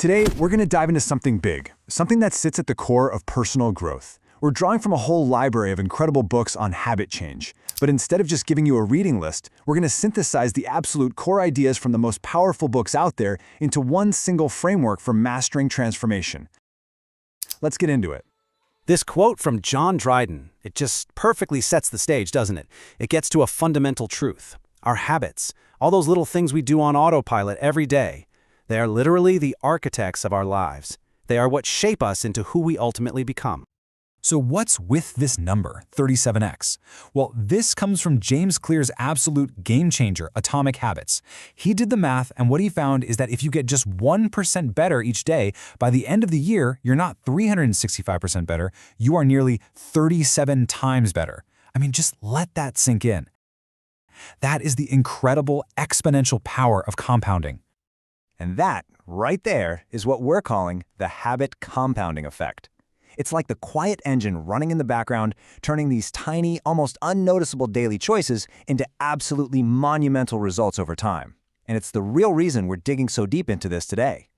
Today, we're going to dive into something big, something that sits at the core of personal growth. We're drawing from a whole library of incredible books on habit change. But instead of just giving you a reading list, we're going to synthesize the absolute core ideas from the most powerful books out there into one single framework for mastering transformation. Let's get into it. This quote from John Dryden, it just perfectly sets the stage, doesn't it? It gets to a fundamental truth. Our habits, all those little things we do on autopilot every day, they are literally the architects of our lives. They are what shape us into who we ultimately become. So what's with this number, 37x? Well, this comes from James Clear's absolute game changer, Atomic Habits. He did the math, and what he found is that if you get just 1% better each day, by the end of the year, you're not 365% better, you are nearly 37 times better. I mean, just let that sink in. That is the incredible exponential power of compounding. And that, right there, is what we're calling the habit compounding effect. It's like the quiet engine running in the background, turning these tiny, almost unnoticeable daily choices into absolutely monumental results over time. And it's the real reason we're digging so deep into this today.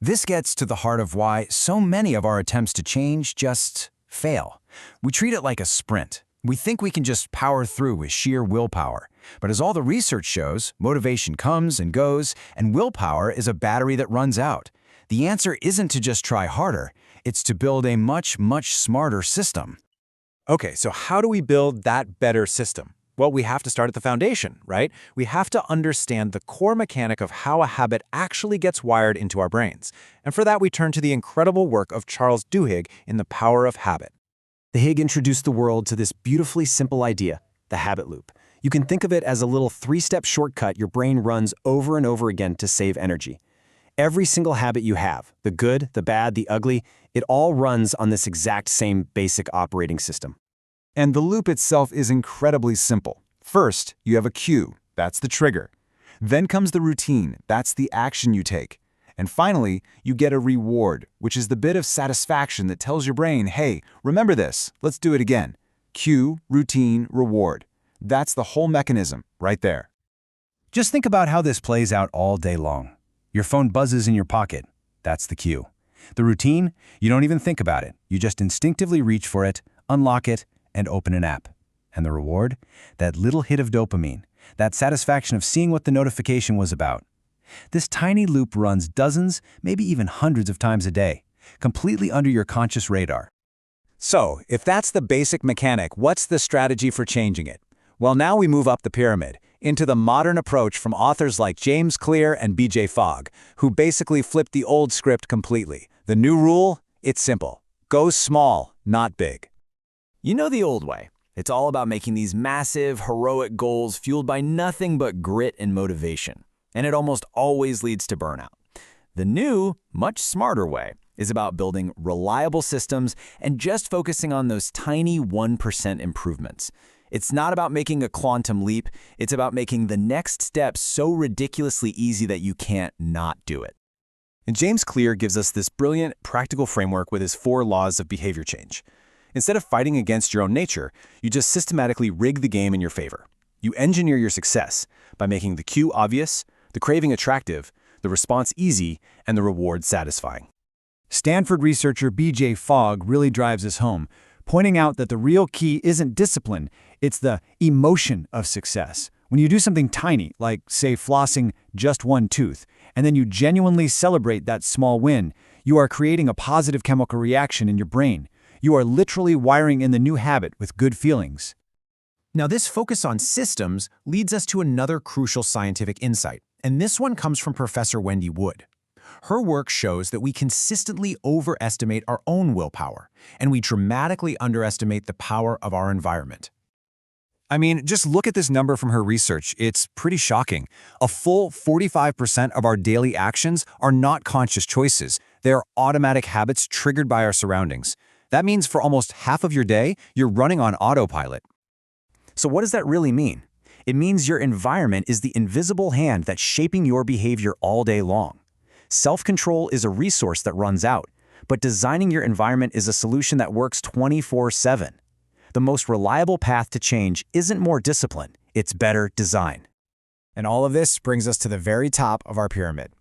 This gets to the heart of why so many of our attempts to change just fail. We treat it like a sprint. We think we can just power through with sheer willpower. But as all the research shows, motivation comes and goes, and willpower is a battery that runs out. The answer isn't to just try harder. It's to build a much, much smarter system. Okay, so how do we build that better system? Well, we have to start at the foundation, right? We have to understand the core mechanic of how a habit actually gets wired into our brains. And for that, we turn to the incredible work of Charles Duhigg in The Power of Habit. Duhigg introduced the world to this beautifully simple idea, the habit loop. You can think of it as a little three-step shortcut your brain runs over and over again to save energy. Every single habit you have, the good, the bad, the ugly, it all runs on this exact same basic operating system. And the loop itself is incredibly simple. First, you have a cue. That's the trigger. Then comes the routine. That's the action you take. And finally, you get a reward, which is the bit of satisfaction that tells your brain, hey, remember this, let's do it again. Cue, routine, reward. That's the whole mechanism right there. Just think about how this plays out all day long. Your phone buzzes in your pocket. That's the cue. The routine, you don't even think about it. You just instinctively reach for it, unlock it, and open an app. And the reward? That little hit of dopamine, that satisfaction of seeing what the notification was about. This tiny loop runs dozens, maybe even hundreds of times a day, completely under your conscious radar. So, if that's the basic mechanic, what's the strategy for changing it? Well, now we move up the pyramid into the modern approach from authors like James Clear and B.J. Fogg, who basically flipped the old script completely. The new rule? It's simple. Go small, not big. You know the old way. It's all about making these massive, heroic goals fueled by nothing but grit and motivation. And it almost always leads to burnout. The new, much smarter way is about building reliable systems and just focusing on those tiny 1% improvements. It's not about making a quantum leap. It's about making the next step so ridiculously easy that you can't not do it. And James Clear gives us this brilliant, practical framework with his 4 laws of behavior change. Instead of fighting against your own nature, you just systematically rig the game in your favor. You engineer your success by making the cue obvious, the craving attractive, the response easy, and the reward satisfying. Stanford researcher B.J. Fogg really drives this home, pointing out that the real key isn't discipline, it's the emotion of success. When you do something tiny, like, say, flossing just one tooth, and then you genuinely celebrate that small win, you are creating a positive chemical reaction in your brain. You are literally wiring in the new habit with good feelings. Now, this focus on systems leads us to another crucial scientific insight, and this one comes from Professor Wendy Wood. Her work shows that we consistently overestimate our own willpower, and we dramatically underestimate the power of our environment. I mean, just look at this number from her research. It's pretty shocking. A full 45% of our daily actions are not conscious choices. They are automatic habits triggered by our surroundings. That means for almost half of your day, you're running on autopilot. So what does that really mean? It means your environment is the invisible hand that's shaping your behavior all day long. Self-control is a resource that runs out, but designing your environment is a solution that works 24/7. The most reliable path to change isn't more discipline, it's better design. And all of this brings us to the very top of our pyramid.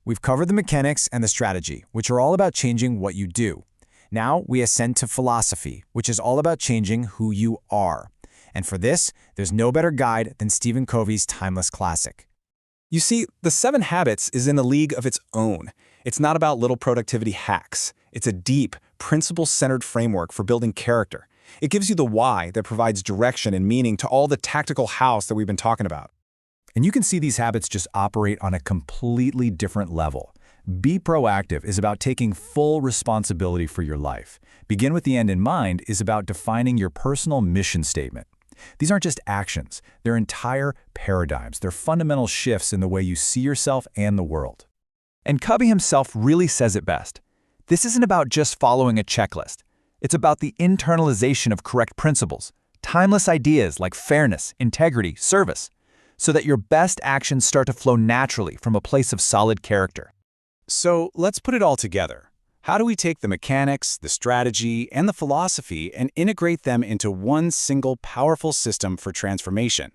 We've covered the mechanics and the strategy, which are all about changing what you do. Now we ascend to philosophy, which is all about changing who you are. And for this, there's no better guide than Stephen Covey's timeless classic. You see, The 7 Habits is in a league of its own. It's not about little productivity hacks. It's a deep, principle-centered framework for building character. It gives you the why that provides direction and meaning to all the tactical hows that we've been talking about. And you can see these habits just operate on a completely different level. Be proactive is about taking full responsibility for your life. Begin with the end in mind is about defining your personal mission statement. These aren't just actions, they're entire paradigms. They're fundamental shifts in the way you see yourself and the world. And Covey himself really says it best. This isn't about just following a checklist. It's about the internalization of correct principles, timeless ideas like fairness, integrity, service, so that your best actions start to flow naturally from a place of solid character. So let's put it all together. How do we take the mechanics, the strategy, and the philosophy and integrate them into one single powerful system for transformation?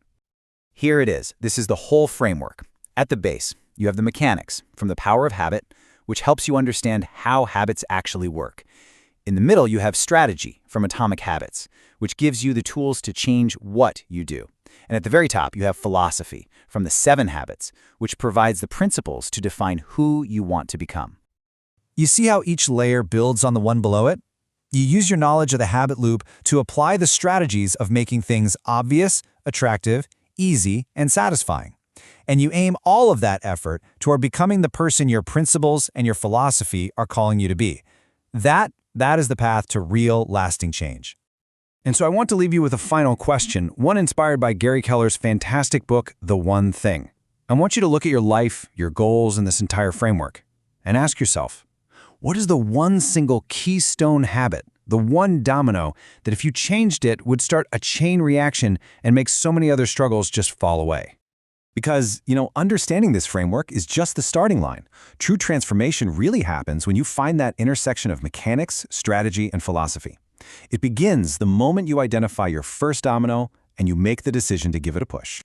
Here it is. This is the whole framework. At the base, you have the mechanics from the power of habit, which helps you understand how habits actually work. In the middle, you have strategy from Atomic Habits, which gives you the tools to change what you do. And at the very top, you have philosophy from the 7 Habits, which provides the principles to define who you want to become. You see how each layer builds on the one below it? You use your knowledge of the habit loop to apply the strategies of making things obvious, attractive, easy, and satisfying. And you aim all of that effort toward becoming the person your principles and your philosophy are calling you to be. That is the path to real, lasting change. And so I want to leave you with a final question, one inspired by Gary Keller's fantastic book, The One Thing. I want you to look at your life, your goals, and this entire framework, and ask yourself, what is the one single keystone habit, the one domino, that if you changed it would start a chain reaction and make so many other struggles just fall away? Because, understanding this framework is just the starting line. True transformation really happens when you find that intersection of mechanics, strategy, and philosophy. It begins the moment you identify your first domino and you make the decision to give it a push.